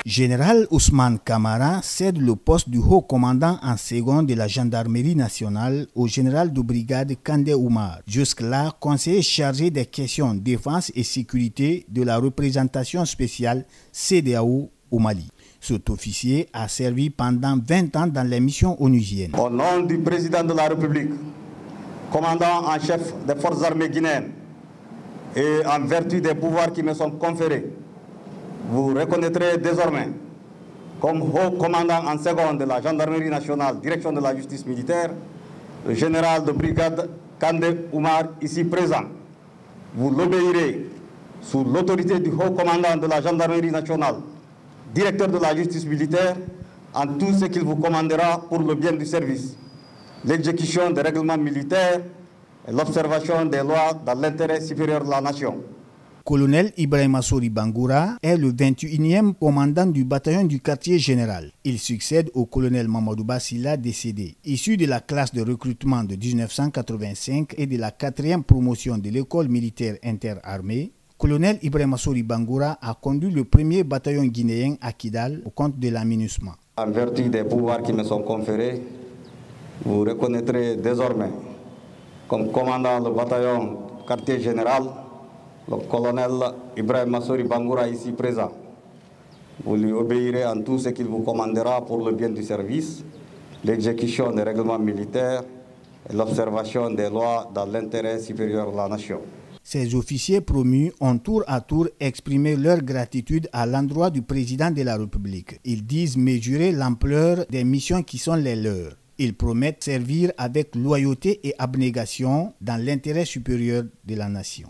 Général Ousmane Kamara cède le poste du haut commandant en second de la gendarmerie nationale au général de brigade Kandé Oumar, jusque-là conseiller chargé des questions défense et sécurité de la représentation spéciale CEDEAO au Mali. Cet officier a servi pendant 20 ans dans les missions onusiennes. Au nom du président de la République, commandant en chef des forces armées guinéennes et en vertu des pouvoirs qui me sont conférés, vous reconnaîtrez désormais comme haut commandant en second de la gendarmerie nationale, direction de la justice militaire, le général de brigade Kandé Oumar, ici présent. Vous l'obéirez sous l'autorité du haut commandant de la gendarmerie nationale, directeur de la justice militaire, en tout ce qu'il vous commandera pour le bien du service, l'exécution des règlements militaires et l'observation des lois dans l'intérêt supérieur de la nation. Colonel Ibrahima Sori Bangoura est le 21e commandant du bataillon du quartier général. Il succède au colonel Mamadou Bassila décédé, issu de la classe de recrutement de 1985 et de la 4e promotion de l'école militaire interarmée. Colonel Ibrahima Sori Bangoura a conduit le premier bataillon guinéen à Kidal au compte de la MINUSMA. En vertu des pouvoirs qui me sont conférés, vous reconnaîtrez désormais comme commandant le bataillon quartier général le colonel Ibrahima Sori Bangoura ici présent. Vous lui obéirez en tout ce qu'il vous commandera pour le bien du service, l'exécution des règlements militaires et l'observation des lois dans l'intérêt supérieur de la nation. Ces officiers promus ont tour à tour exprimé leur gratitude à l'endroit du président de la République. Ils disent mesurer l'ampleur des missions qui sont les leurs. Ils promettent servir avec loyauté et abnégation dans l'intérêt supérieur de la nation.